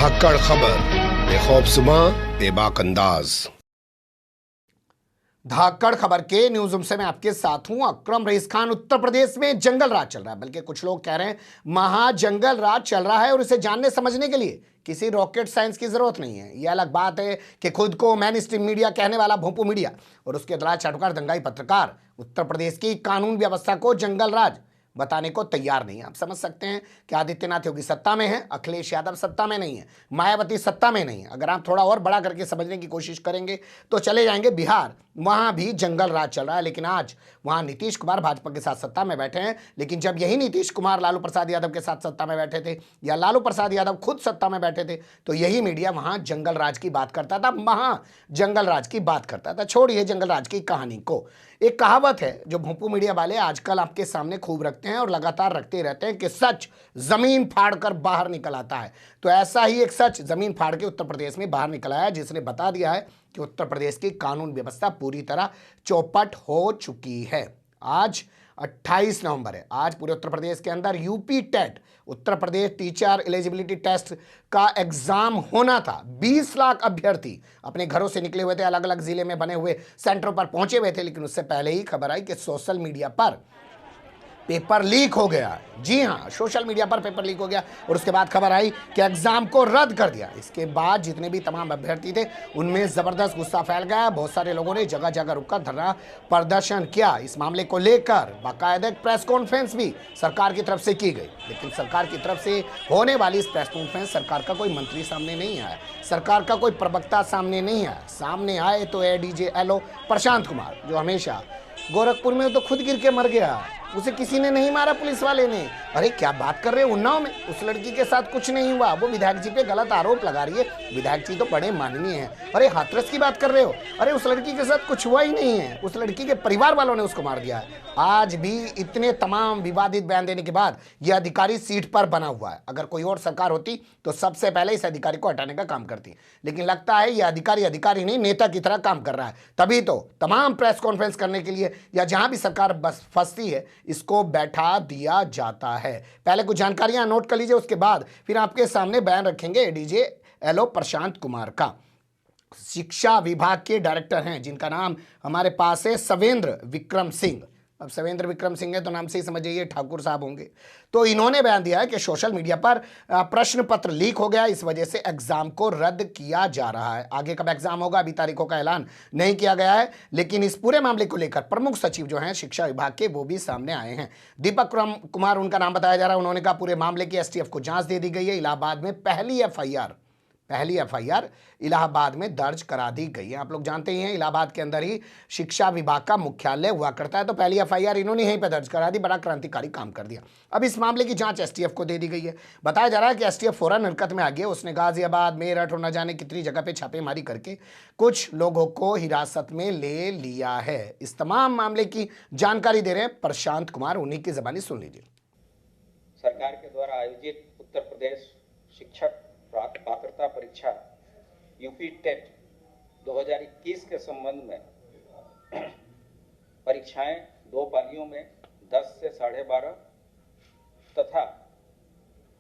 धाकड़ खबर, बेखौफजुमा बेबाक अंदाज। धाकड़ खबर के न्यूज रूम से मैं आपके साथ हूं अकरम रईस खान। उत्तर प्रदेश में जंगल राज चल रहा है, बल्कि कुछ लोग कह रहे हैं महाजंगल राज चल रहा है और इसे जानने समझने के लिए किसी रॉकेट साइंस की जरूरत नहीं है। यह अलग बात है कि खुद को मेन स्ट्रीम मीडिया कहने वाला भोंपू मीडिया और उसके दलाल चाटुकार दंगाई पत्रकार उत्तर प्रदेश की कानून व्यवस्था को जंगल राज बताने को तैयार नहीं है। आप समझ सकते हैं कि आदित्यनाथ योगी सत्ता में है, अखिलेश यादव सत्ता में नहीं है, मायावती सत्ता में नहीं है। अगर आप थोड़ा और बड़ा करके समझने की कोशिश करेंगे तो चले जाएंगे बिहार, वहां भी जंगल राज चल रहा है। लेकिन आज वहां नीतीश कुमार भाजपा के साथ सत्ता में बैठे हैं। लेकिन जब यही नीतीश कुमार लालू प्रसाद यादव के साथ सत्ता में बैठे थे या लालू प्रसाद यादव खुद सत्ता में बैठे थे तो यही मीडिया वहां जंगल राज की बात करता था, महा जंगल राज की बात करता था। छोड़िए जंगल राज की कहानी को। एक कहावत है जो भोंपू मीडिया वाले आजकल आपके सामने खूब रखते हैं और लगातार रखते रहते हैं कि सच जमीन फाड़ कर बाहर निकल आता है। तो ऐसा ही एक सच जमीन फाड़ के उत्तर प्रदेश में बाहर निकल आया, जिसने बता दिया है कि उत्तर प्रदेश की कानून व्यवस्था पूरी तरह चौपट हो चुकी है। आज 28 नवंबर है। आज पूरे उत्तर प्रदेश के अंदर UP TET, Uttar Pradesh teacher eligibility test का एग्जाम होना था। 20 लाख अभ्यर्थी अपने घरों से निकले हुए थे, अलग अलग जिले में बने हुए सेंटरों पर पहुंचे हुए थे। लेकिन उससे पहले ही खबर आई कि सोशल मीडिया पर पेपर लीक हो गया। जी हां, सोशल मीडिया पर पेपर लीक हो गया और उसके बाद खबर आई कि एग्जाम को रद्द कर दिया। इसके बाद जितने भी तमाम अभ्यर्थी थे उनमें जबरदस्त गुस्सा फैल गया। बहुत सारे लोगों ने जगह जगह रुककर धरना प्रदर्शन किया। इस मामले को लेकर बाकायदा प्रेस कॉन्फ्रेंस भी सरकार की तरफ से की गई। लेकिन सरकार की तरफ से होने वाली इस प्रेस कॉन्फ्रेंस सरकार का कोई मंत्री सामने नहीं आया, सरकार का कोई प्रवक्ता सामने नहीं आया। सामने आए तो एडीजे एलओ प्रशांत कुमार, जो हमेशा गोरखपुर में तो खुद गिर के मर गया, उसे किसी ने नहीं मारा, पुलिस वाले ने। अरे क्या बात कर रहे हो, उन्नाव में उस लड़की के साथ कुछ नहीं हुआ। वो विधायक जी पे गलत आरोप लगा रही है। विधायक जी तो बड़े माननीय हैं। अरे हाथरस की बात कर रहे हो, अरे उस लड़की के साथ कुछ हुआ ही नहीं है, उस लड़की के परिवार वालों ने उसको मार दिया है। आज भी इतने तमाम विवादित बयान देने के बाद यह अधिकारी सीट पर बना हुआ है। अगर कोई और सरकार होती तो सबसे पहले इस अधिकारी को हटाने का काम करती, लेकिन लगता है यह अधिकारी नहीं, नेता की तरह काम कर रहा है। तभी तो तमाम प्रेस कॉन्फ्रेंस करने के लिए या जहां भी सरकार बस फंसती है इसको बैठा दिया जाता है। पहले कुछ जानकारियां नोट कर लीजिए, उसके बाद फिर आपके सामने बयान रखेंगे एडीजे एलओ प्रशांत कुमार का। शिक्षा विभाग के डायरेक्टर हैं जिनका नाम हमारे पास है सवेंद्र विक्रम सिंह। अब सवेंद्र विक्रम सिंह है तो नाम से ही समझ जाइए ठाकुर साहब होंगे। तो इन्होंने बयान दिया है कि सोशल मीडिया पर प्रश्न पत्र लीक हो गया, इस वजह से एग्जाम को रद्द किया जा रहा है। आगे कब एग्जाम होगा अभी तारीखों का ऐलान नहीं किया गया है। लेकिन इस पूरे मामले को लेकर प्रमुख सचिव जो हैं शिक्षा विभाग के, वो भी सामने आए हैं। दीपक कुमार उनका नाम बताया जा रहा है। उन्होंने कहा पूरे मामले की एसटीएफ को जांच दे दी गई है। इलाहाबाद में पहली एफआईआर इलाहाबाद में दर्ज करा दी गई है। आप लोग जानते ही हैं इलाहाबाद के अंदर ही शिक्षा विभाग का मुख्यालय हुआ करता है। तो पहली एफआईआर इन्होंने यहीं पर दर्ज करा दी। बड़ा क्रांतिकारी काम कर दिया। अब इस मामले की जांच एसटीएफ को दे दी गई है। बताया जा रहा है कि एसटीएफ फौरन हरकत में आ गया। उसने गाजियाबाद, मेरठ और न जाने कितनी जगह पे छापेमारी करके कुछ लोगों को हिरासत में ले लिया है। इस तमाम मामले की जानकारी दे रहे हैं प्रशांत कुमार, उन्हीं की जबानी सुन लीजिए। सरकार के द्वारा आयोजित उत्तर प्रदेश शिक्षक पात्रता परीक्षा यूपी टेट 2021 के संबंध में परीक्षाएं 2 पालियों में 10 से 12:30 तथा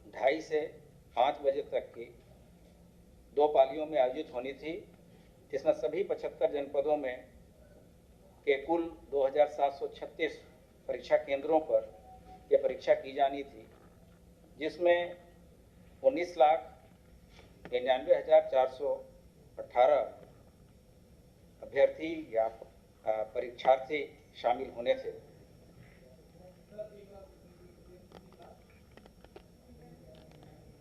2:30 से 5 बजे तक की 2 पालियों में आयोजित होनी थी, जिसमें सभी 75 जनपदों में के कुल 2736 परीक्षा केंद्रों पर यह परीक्षा की जानी थी, जिसमें 19,99,418 अभ्यर्थी या परीक्षार्थी शामिल होने थे।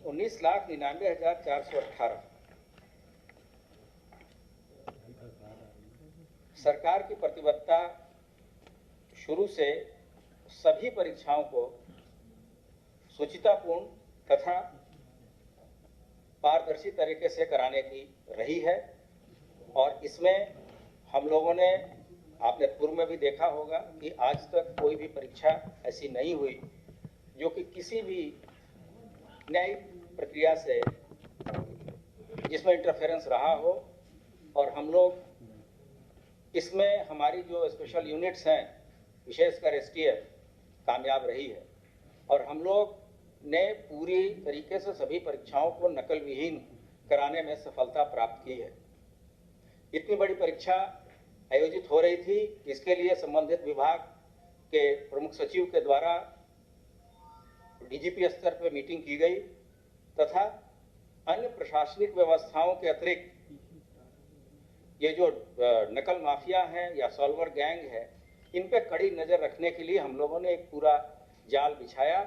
$19,99,418 सरकार की प्रतिबद्धता शुरू से सभी परीक्षाओं को शुचितापूर्ण तथा पारदर्शी तरीके से कराने की रही है। और इसमें हम लोगों ने, आपने पूर्व में भी देखा होगा कि आज तक कोई भी परीक्षा ऐसी नहीं हुई जो कि किसी भी न्यायिक प्रक्रिया से जिसमें इंटरफेरेंस रहा हो। और हम लोग इसमें हमारी जो स्पेशल यूनिट्स हैं, विशेषकर एसटीएफ, कामयाब रही है। और हम लोग ने पूरी तरीके से सभी परीक्षाओं को नकल विहीन कराने में सफलता प्राप्त की है। इतनी बड़ी परीक्षा आयोजित हो रही थी, इसके लिए संबंधित विभाग के प्रमुख सचिव के द्वारा डीजीपी स्तर पर मीटिंग की गई तथा अन्य प्रशासनिक व्यवस्थाओं के अतिरिक्त ये जो नकल माफिया है या सॉल्वर गैंग है, इन पे कड़ी नजर रखने के लिए हम लोगों ने एक पूरा जाल बिछाया,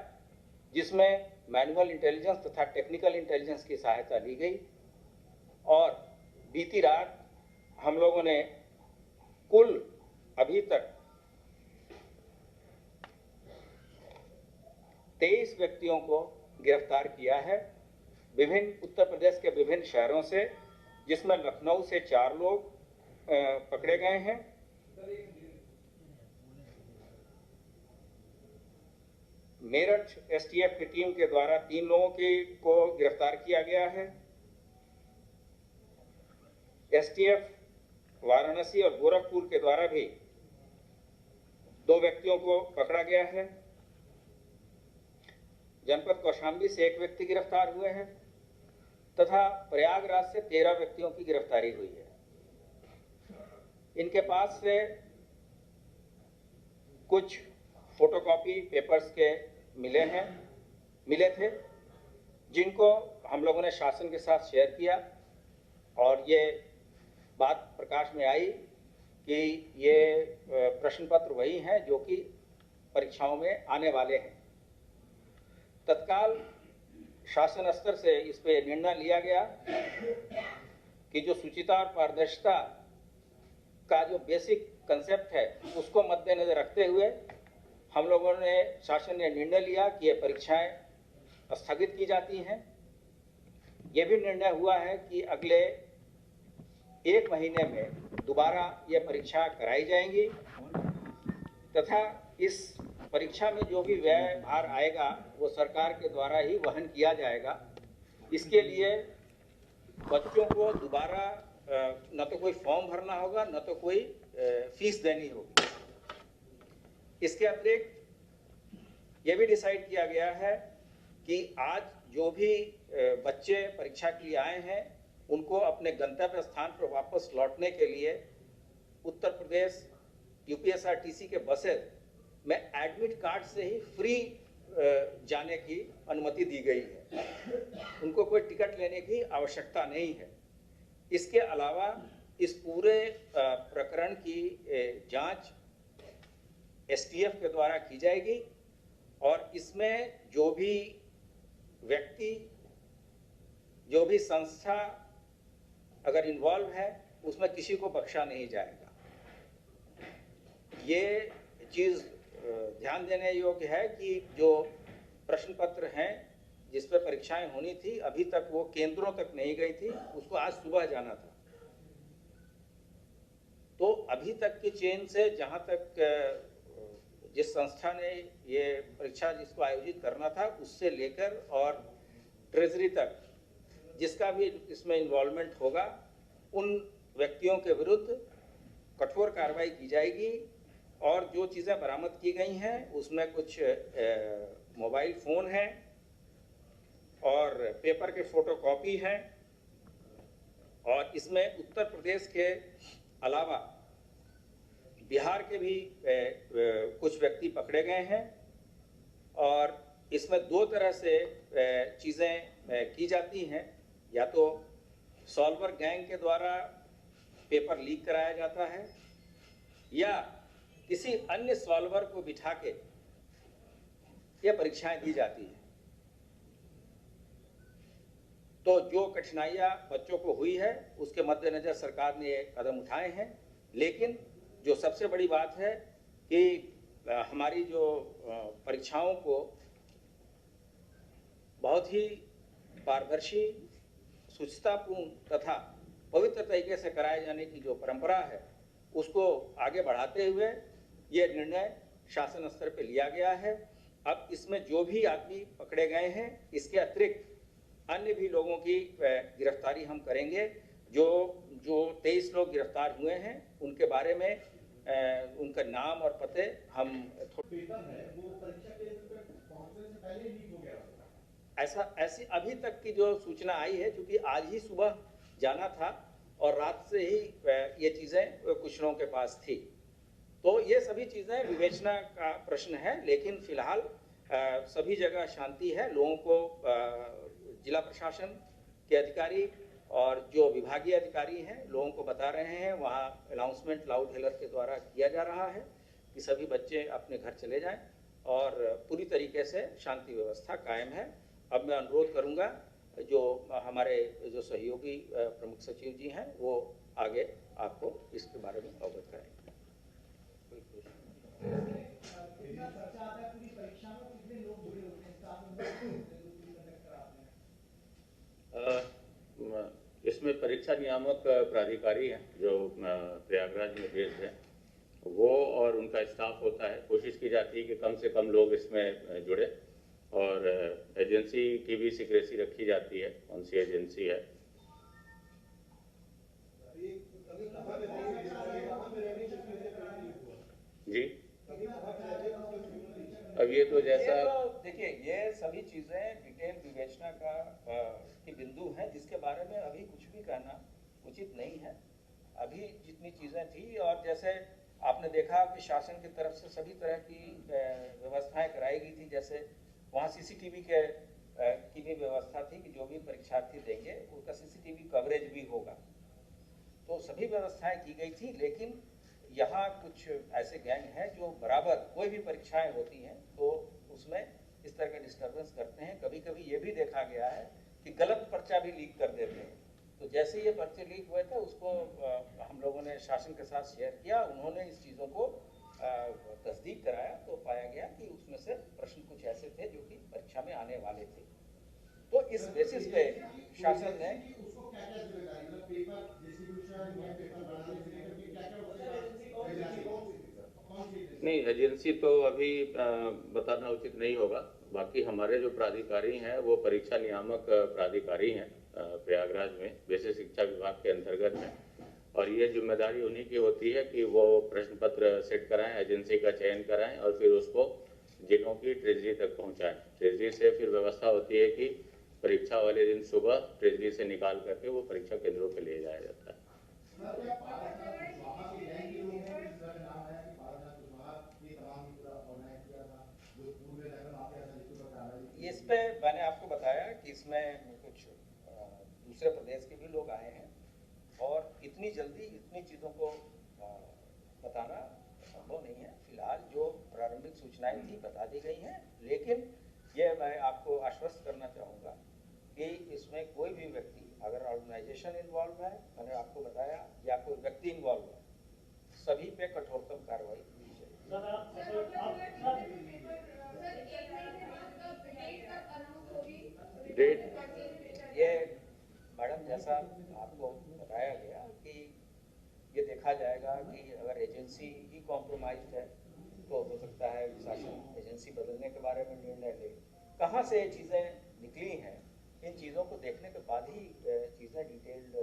जिसमें मैनुअल इंटेलिजेंस तथा टेक्निकल इंटेलिजेंस की सहायता ली गई। और बीती रात हम लोगों ने कुल अभी तक 23 व्यक्तियों को गिरफ्तार किया है विभिन्न उत्तर प्रदेश के विभिन्न शहरों से, जिसमें लखनऊ से 4 लोग पकड़े गए हैं। मेरठ एसटीएफ की टीम के द्वारा 3 लोगों को गिरफ्तार किया गया है। एसटीएफ वाराणसी और गोरखपुर के द्वारा भी 2 व्यक्तियों को पकड़ा गया है। जनपद कौशाम्बी से 1 व्यक्ति गिरफ्तार हुए हैं तथा प्रयागराज से 13 व्यक्तियों की गिरफ्तारी हुई है। इनके पास से कुछ फोटोकॉपी पेपर्स के मिले थे, जिनको हम लोगों ने शासन के साथ शेयर किया और ये बात प्रकाश में आई कि ये प्रश्न पत्र वही हैं जो कि परीक्षाओं में आने वाले हैं। तत्काल शासन स्तर से इस पे निर्णय लिया गया कि जो शुचिता और पारदर्शिता का जो बेसिक कंसेप्ट है, उसको मद्देनजर रखते हुए हम लोगों ने शासन ने निर्णय लिया कि ये परीक्षाएं स्थगित की जाती हैं। ये भी निर्णय हुआ है कि अगले 1 महीने में दोबारा ये परीक्षा कराई जाएंगी तथा इस परीक्षा में जो भी व्यय भार आएगा वो सरकार के द्वारा ही वहन किया जाएगा। इसके लिए बच्चों को दोबारा न तो कोई फॉर्म भरना होगा, न तो कोई फीस देनी होगी। इसके अतिरिक्त ये भी डिसाइड किया गया है कि आज जो भी बच्चे परीक्षा के लिए आए हैं, उनको अपने गंतव्य स्थान पर वापस लौटने के लिए उत्तर प्रदेश यूपीएसआरटीसी के बसेस में एडमिट कार्ड से ही फ्री जाने की अनुमति दी गई है। उनको कोई टिकट लेने की आवश्यकता नहीं है। इसके अलावा इस पूरे प्रकरण की जांच एसटीएफ के द्वारा की जाएगी और इसमें जो भी व्यक्ति, जो भी संस्था अगर इन्वॉल्व है, उसमें किसी को बख्शा नहीं जाएगा। ये चीज़ ध्यान देने योग्य है कि जो प्रश्न पत्र हैं जिस पर परीक्षाएं होनी थी, अभी तक वो केंद्रों तक नहीं गई थी, उसको आज सुबह जाना था। तो अभी तक की चेन से जहां तक जिस संस्था ने ये परीक्षा जिसको आयोजित करना था, उससे लेकर और ट्रेजरी तक जिसका भी इसमें इन्वॉल्वमेंट होगा, उन व्यक्तियों के विरुद्ध कठोर कार्रवाई की जाएगी। और जो चीज़ें बरामद की गई हैं उसमें कुछ मोबाइल फ़ोन हैं और पेपर के फोटोकॉपी हैं और इसमें उत्तर प्रदेश के अलावा बिहार के भी कुछ व्यक्ति पकड़े गए हैं। और इसमें 2 तरह से चीज़ें की जाती हैं, या तो सॉल्वर गैंग के द्वारा पेपर लीक कराया जाता है या किसी अन्य सॉल्वर को बिठा के ये परीक्षाएं दी जाती हैं। तो जो कठिनाइयां बच्चों को हुई है उसके मद्देनजर सरकार ने ये कदम उठाए हैं। लेकिन जो सबसे बड़ी बात है कि हमारी जो परीक्षाओं को बहुत ही पारदर्शी, शुचितापूर्ण तथा पवित्र तरीके से कराए जाने की जो परंपरा है, उसको आगे बढ़ाते हुए ये निर्णय शासन स्तर पे लिया गया है। अब इसमें जो भी आदमी पकड़े गए हैं, इसके अतिरिक्त अन्य भी लोगों की गिरफ्तारी हम करेंगे। जो 23 लोग गिरफ्तार हुए हैं, उनके बारे में उनका नाम और पते हम ऐसी अभी तक की जो सूचना आई है, क्योंकि आज ही सुबह जाना था और रात से ही ये चीज़ें कुछ लोगों के पास थी, तो ये सभी चीज़ें विवेचना का प्रश्न है। लेकिन फिलहाल सभी जगह शांति है। लोगों को जिला प्रशासन के अधिकारी और जो विभागीय अधिकारी हैं लोगों को बता रहे हैं, वहाँ अनाउंसमेंट लाउड हेलर के द्वारा किया जा रहा है कि सभी बच्चे अपने घर चले जाएं और पूरी तरीके से शांति व्यवस्था कायम है। अब मैं अनुरोध करूंगा जो हमारे जो सहयोगी प्रमुख सचिव जी हैं वो आगे आपको इसके बारे में अवगत कराएंगे। इसमें परीक्षा नियामक प्राधिकारी हैं जो प्रयागराज में बेस्ड है, वो और उनका स्टाफ होता है। कोशिश की जाती है कि कम से कम लोग इसमें जुड़े और एजेंसी की भी सिक्रेसी रखी जाती है, कौन सी एजेंसी है। जी, अब ये तो जैसा देखिए, ये सभी चीजें डिटेल विवेचना का की बिंदु है, जिसके बारे में अभी कुछ भी कहना उचित नहीं है। अभी जितनी चीजें थी, और जैसे आपने देखा कि शासन की तरफ से सभी तरह की व्यवस्थाएं कराई गई थी, जैसे वहाँ सीसीटीवी की भी व्यवस्था थी कि जो भी परीक्षार्थी देंगे उसका सीसीटीवी कवरेज भी होगा, तो सभी व्यवस्थाएं की गई थी। लेकिन यहाँ कुछ ऐसे गैंग हैं जो बराबर कोई भी परीक्षाएं होती हैं तो उसमें इस तरह का डिस्टर्बेंस करते हैं। कभी कभी ये भी देखा गया है कि गलत पर्चा भी लीक कर देते हैं। तो जैसे ये पर्चे लीक हुए थे उसको हम लोगों ने शासन के साथ शेयर किया, उन्होंने इस चीज़ों को तस्दीक कराया, तो पाया गया कि उसमें से प्रश्न कुछ ऐसे थे जो कि परीक्षा में आने वाले थे। तो इस बेसिस पे शासन ने नहीं, एजेंसी तो अभी बताना उचित नहीं होगा। बाकी हमारे जो प्राधिकारी हैं वो परीक्षा नियामक प्राधिकारी हैं प्रयागराज में, वैसे शिक्षा विभाग के अंतर्गत है, और ये जिम्मेदारी उन्हीं की होती है कि वो प्रश्न पत्र सेट कराएं, एजेंसी का चयन कराएं और फिर उसको जिलों की ट्रेजरी तक पहुंचाएं। ट्रेजरी से फिर व्यवस्था होती है कि परीक्षा वाले दिन सुबह ट्रेजरी से निकाल करके वो परीक्षा केंद्रों पे ले जाया जाता है। इस पे मैंने आपको बताया कि इसमें कुछ दूसरे प्रदेश के भी लोग आए हैं, और इतनी जल्दी इतनी चीज़ों को बताना संभव नहीं है। फिलहाल जो प्रारंभिक सूचनाएं थी बता दी गई हैं, लेकिन ये मैं आपको आश्वस्त करना चाहूँगा कि इसमें कोई भी व्यक्ति, अगर ऑर्गेनाइजेशन इन्वॉल्व है, मैंने आपको बताया, या कोई व्यक्ति इन्वॉल्व है, सभी पे कठोरतम कार्रवाई की जाएगी। डेट ये मैडम, जैसा आपको बताया गया कि ये देखा जाएगा कि अगर एजेंसी ही कॉम्प्रोमाइज्ड है तो हो सकता है शासन एजेंसी बदलने के बारे में निर्णय ले। कहाँ से ये चीज़ें निकली हैं, इन चीज़ों को देखने के बाद ही चीज़ें डिटेल्ड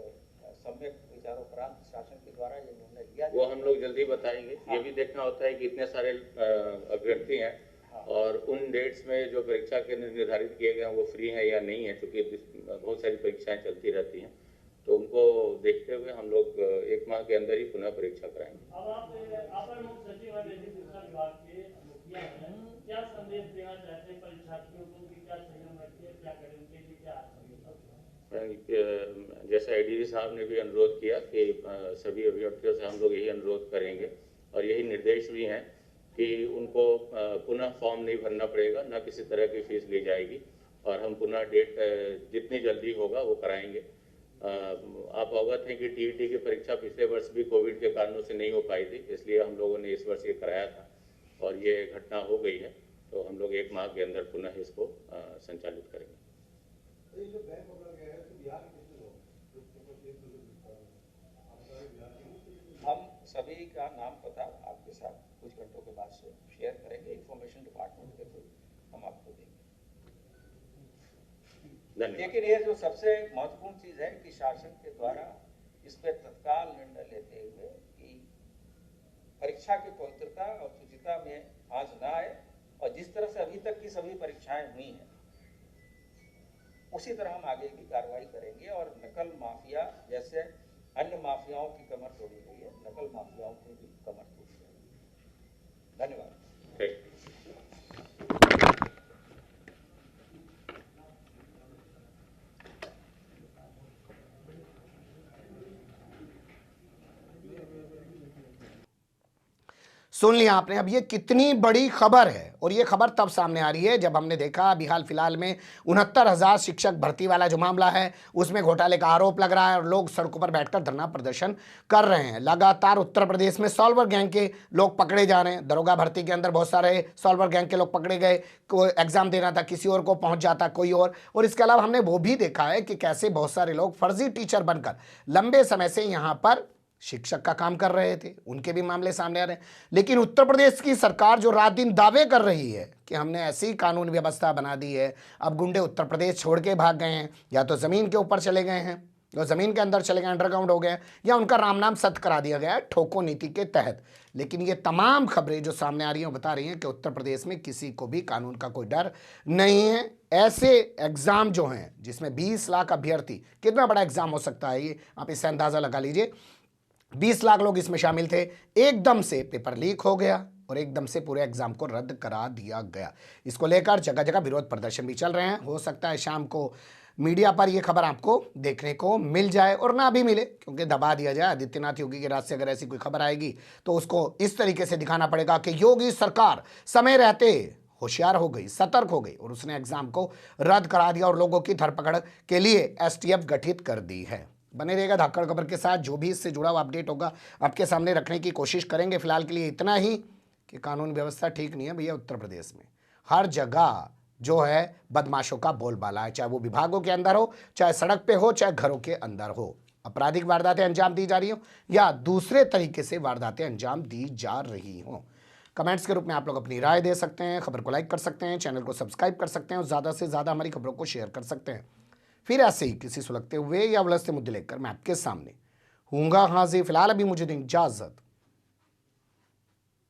सम्यक विचारोपरांत शासन के द्वारा ये निर्णय लिया वो हम लोग जल्दी बताएंगे। हाँ। ये भी देखना होता है कि इतने सारे अभ्यर्थी हैं, हाँ, और उन डेट्स में जो परीक्षा केंद्र निर्धारित किए गए हैं वो फ्री है या नहीं है, क्योंकि बहुत सारी परीक्षाएं चलती रहती हैं, तो उनको देखते हुए हम लोग 1 माह के अंदर ही पुनः परीक्षा कराएंगे। अब आप मुख्य सचिव और शिक्षा विभाग के मुखिया हैं, क्या संदेश देना चाहते हैं परीक्षार्थियों को कि क्या संयम रखिए, क्या करें, उनके लिए क्या जैसा एडीजी साहब ने भी अनुरोध किया कि सभी अभ्यर्थियों से हम लोग यही अनुरोध करेंगे और यही निर्देश भी हैं कि उनको पुनः फॉर्म नहीं भरना पड़ेगा, न किसी तरह की फीस ली जाएगी, और हम पुनः डेट जितनी जल्दी होगा वो कराएंगे। आप अवगत हैं कि टीईटी की परीक्षा पिछले वर्ष भी कोविड के कारणों से नहीं हो पाई थी, इसलिए हम लोगों ने इस वर्ष ये कराया था और ये घटना हो गई है, तो हम लोग 1 माह के अंदर पुनः इसको संचालित करेंगे। हम सभी का नाम पता आपके साथ कुछ घंटों के बाद से शेयर करेंगे, इंफॉर्मेशन डिपार्टमेंट के थ्रू हम आपको देंगे। लेकिन ये जो सबसे महत्वपूर्ण चीज है कि शासन के द्वारा इस पर तत्काल निर्णय लेते हुए कि परीक्षा की पवित्रता और शुचिता में आंच न आए, और जिस तरह से अभी तक की सभी परीक्षाएं हुई हैं उसी तरह हम आगे की कार्रवाई करेंगे और नकल माफिया जैसे अन्य माफियाओं की कमर तोड़ी गई है, नकल माफियाओं की भी कमर तोड़ी जाएगी। धन्यवाद। ठीक। सुन लिया आपने। अब ये कितनी बड़ी खबर है, और ये खबर तब सामने आ रही है जब हमने देखा अभी हाल फिलहाल में 69,000 शिक्षक भर्ती वाला जो मामला है उसमें घोटाले का आरोप लग रहा है और लोग सड़कों पर बैठकर धरना प्रदर्शन कर रहे हैं। लगातार उत्तर प्रदेश में सॉल्वर गैंग के लोग पकड़े जा रहे हैं। दरोगा भर्ती के अंदर बहुत सारे सॉल्वर गैंग के लोग पकड़े गए, कोई एग्जाम देना था किसी और को पहुंच जाता कोई और इसके अलावा हमने वो भी देखा है कि कैसे बहुत सारे लोग फर्जी टीचर बनकर लंबे समय से यहाँ पर शिक्षक का काम कर रहे थे, उनके भी मामले सामने आ रहे हैं। लेकिन उत्तर प्रदेश की सरकार जो रात दिन दावे कर रही है कि हमने ऐसी कानून व्यवस्था बना दी है, अब गुंडे उत्तर प्रदेश छोड़ के भाग गए हैं, या तो ज़मीन के ऊपर चले गए हैं या ज़मीन के अंदर चले गए, अंडरग्राउंड हो गए, या उनका राम नाम सत्य करा दिया गया है ठोको नीति के तहत। लेकिन ये तमाम खबरें जो सामने आ रही हैं बता रही हैं कि उत्तर प्रदेश में किसी को भी कानून का कोई डर नहीं है। ऐसे एग्ज़ाम जो हैं जिसमें 20 लाख अभ्यर्थी, कितना बड़ा एग्ज़ाम हो सकता है ये, आप इससे अंदाज़ा लगा लीजिए। 20 लाख लोग इसमें शामिल थे, एकदम से पेपर लीक हो गया और एकदम से पूरे एग्जाम को रद्द करा दिया गया। इसको लेकर जगह जगह विरोध प्रदर्शन भी चल रहे हैं। हो सकता है शाम को मीडिया पर यह खबर आपको देखने को मिल जाए और ना भी मिले, क्योंकि दबा दिया जाए। आदित्यनाथ योगी के राज से अगर ऐसी कोई खबर आएगी तो उसको इस तरीके से दिखाना पड़ेगा कि योगी सरकार समय रहते होशियार हो गई, सतर्क हो गई और उसने एग्जाम को रद्द करा दिया और लोगों की धरपकड़ के लिए STF गठित कर दी है। बने रहेगा धाकड़ खबर के साथ, जो भी इससे जुड़ा हुआ अपडेट होगा आपके सामने रखने की कोशिश करेंगे। फिलहाल के लिए इतना ही कि कानून व्यवस्था ठीक नहीं है भैया। उत्तर प्रदेश में हर जगह जो है बदमाशों का बोलबाला है, चाहे वो विभागों के अंदर हो, चाहे सड़क पे हो, चाहे घरों के अंदर हो। आपराधिक वारदातें अंजाम दी जा रही हो या दूसरे तरीके से वारदातें अंजाम दी जा रही हो। कमेंट्स के रूप में आप लोग अपनी राय दे सकते हैं, खबर को लाइक कर सकते हैं, चैनल को सब्सक्राइब कर सकते हैं और ज़्यादा से ज़्यादा हमारी खबरों को शेयर कर सकते हैं। फिर ऐसे ही किसी सुलगते हुए या उलझते मुद्दे लेकर मैं आपके सामने हूँगा हाजिर। फिलहाल अभी मुझे दें इजाजत।